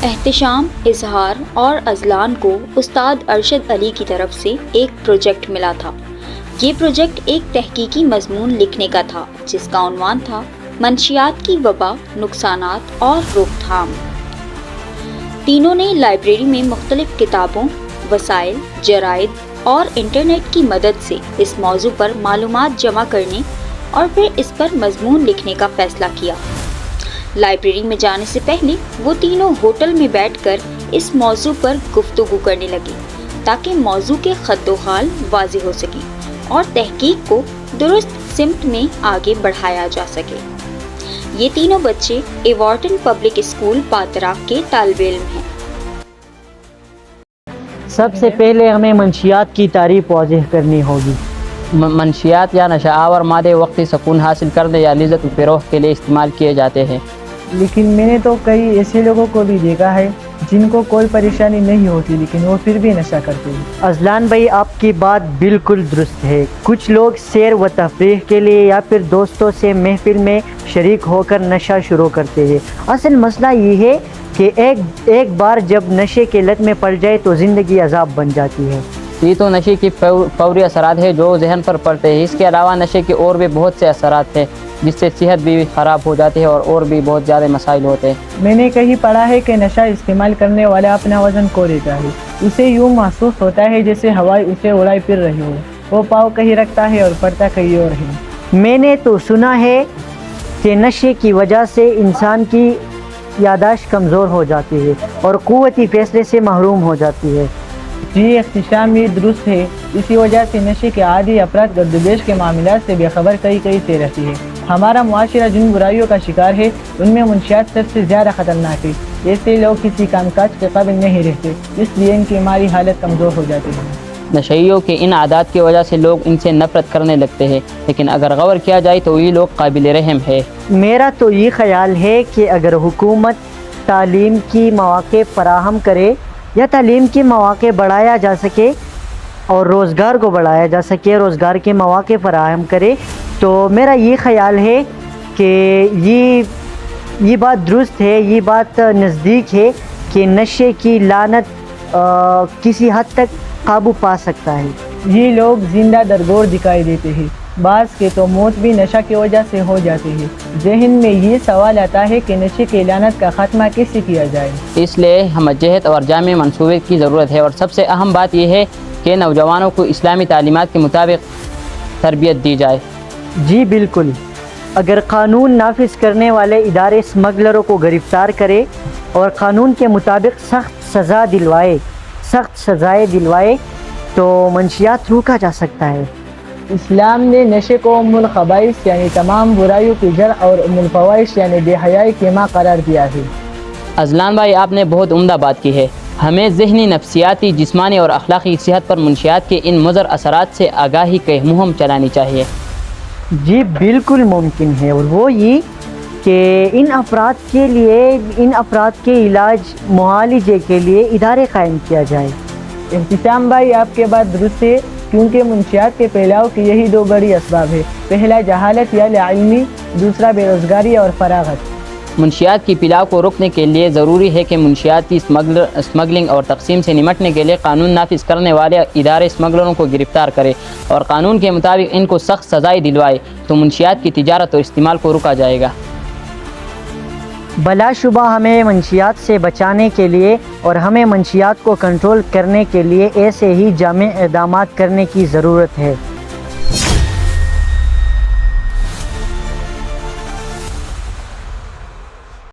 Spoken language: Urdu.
احتشام، اظہار اور اذلان کو استاد ارشد علی کی طرف سے ایک پروجیکٹ ملا تھا۔ یہ پروجیکٹ ایک تحقیقی مضمون لکھنے کا تھا جس کا عنوان تھا منشیات کی وبا، نقصانات اور روک تھام۔ تینوں نے لائبریری میں مختلف کتابوں، وسائل، جرائد اور انٹرنیٹ کی مدد سے اس موضوع پر معلومات جمع کرنے اور پھر اس پر مضمون لکھنے کا فیصلہ کیا۔ لائبریری میں جانے سے پہلے وہ تینوں ہوٹل میں بیٹھ کر اس موضوع پر گفتگو کرنے لگے تاکہ موضوع کے خط و خال واضح ہو سکے اور تحقیق کو درست سمت میں آگے بڑھایا جا سکے۔ یہ تینوں بچے ایوارٹن پبلک اسکول پاتراک کے طالب علم ہیں۔ سب سے پہلے ہمیں منشیات کی تعریف واضح کرنی ہوگی۔ منشیات یا نشہ آور مادے وقتی سکون حاصل کرنے یا لذت و فروغ کے لیے استعمال کیے جاتے ہیں۔ لیکن میں نے تو کئی ایسے لوگوں کو بھی دیکھا ہے جن کو کوئی پریشانی نہیں ہوتی لیکن وہ پھر بھی نشہ کرتے ہیں۔ اذلان بھائی، آپ کی بات بالکل درست ہے۔ کچھ لوگ سیر و تفریح کے لیے یا پھر دوستوں سے محفل میں شریک ہو کر نشہ شروع کرتے ہیں۔ اصل مسئلہ یہ ہے کہ ایک بار جب نشے کے لت میں پڑ جائے تو زندگی عذاب بن جاتی ہے۔ یہ تو نشے کی فوری اثرات ہیں جو ذہن پر پڑتے ہیں۔ اس کے علاوہ نشے کے اور بھی بہت سے اثرات ہیں جس سے صحت بھی خراب ہو جاتی ہے اور بھی بہت زیادہ مسائل ہوتے ہیں۔ میں نے کہیں پڑھا ہے کہ نشہ استعمال کرنے والا اپنا وزن کھو دیتا ہے۔ اسے یوں محسوس ہوتا ہے جیسے ہوائیں اسے اڑائی پھر رہی ہو۔ وہ پاؤں کہیں رکھتا ہے اور پڑتا کہیں اور ہے۔ میں نے تو سنا ہے کہ نشے کی وجہ سے انسان کی یادداشت کمزور ہو جاتی ہے اور قوتی فیصلے سے محروم ہو جاتی ہے۔ جی احتشام، یہ درست ہے۔ اسی وجہ سے نشے کے عادی افراد گرد و پیش کے معاملات سے بے خبر کئی سے رہتی ہے۔ ہمارا معاشرہ جن برائیوں کا شکار ہے ان میں منشیات سب سے زیادہ خطرناک ہے۔ ایسے لوگ کسی کام کاج کے قابل نہیں رہتے، اس لیے ان کی مالی حالت کمزور ہو جاتی ہے۔ نشیوں کے ان عادات کی وجہ سے لوگ ان سے نفرت کرنے لگتے ہیں، لیکن اگر غور کیا جائے تو یہ لوگ قابل رحم ہے۔ میرا تو یہ خیال ہے کہ اگر حکومت تعلیم کی مواقع فراہم کرے یا تعلیم کے مواقع بڑھایا جا سکے اور روزگار کو بڑھایا جا سکے، روزگار کے مواقع فراہم کرے، تو میرا یہ خیال ہے کہ یہ بات درست ہے، یہ بات نزدیک ہے کہ نشے کی لعنت کسی حد تک قابو پا سکتا ہے۔ یہ لوگ زندہ درگور دکھائی دیتے ہیں، بعض کے تو موت بھی نشہ کی وجہ سے ہو جاتی ہے۔ ذہن میں یہ سوال آتا ہے کہ نشے کی لعنت کا خاتمہ کیسے کیا جائے؟ اس لیے ہم جہت اور جامع منصوبے کی ضرورت ہے، اور سب سے اہم بات یہ ہے کہ نوجوانوں کو اسلامی تعلیمات کے مطابق تربیت دی جائے۔ جی بالکل، اگر قانون نافذ کرنے والے ادارے اسمگلروں کو گرفتار کرے اور قانون کے مطابق سخت سزائیں دلوائے تو منشیات روکا جا سکتا ہے۔ اسلام نے نشے کو ام الخبائث یعنی تمام برائیوں کی جڑ اور ام الفواحش یعنی بے حیائی کی ماں قرار دیا ہے۔ اذلان بھائی، آپ نے بہت عمدہ بات کی ہے۔ ہمیں ذہنی، نفسیاتی، جسمانی اور اخلاقی صحت پر منشیات کے ان مضر اثرات سے آگاہی کی مہم چلانی چاہیے۔ جی بالکل ممکن ہے، اور وہ یہ کہ ان افراد کے علاج معالجے کے لیے ادارے قائم کیا جائے۔ احتشام بھائی، آپ کے بات درست ہے، کیونکہ منشیات کے پھیلاؤ کی یہی دو بڑی اسباب ہے۔ پہلا جہالت یا لاعلمی، دوسرا بے روزگاری اور فراغت۔ منشیات کی پھیلاؤ کو روکنے کے لیے ضروری ہے کہ منشیاتی اسمگلنگ اور تقسیم سے نمٹنے کے لیے قانون نافذ کرنے والے ادارے اسمگلروں کو گرفتار کرے اور قانون کے مطابق ان کو سخت سزائیں دلوائے، تو منشیات کی تجارت اور استعمال کو روکا جائے گا۔ بلا شبہ ہمیں منشیات سے بچانے کے لیے اور ہمیں منشیات کو کنٹرول کرنے کے لیے ایسے ہی جامع اقدامات کرنے کی ضرورت ہے۔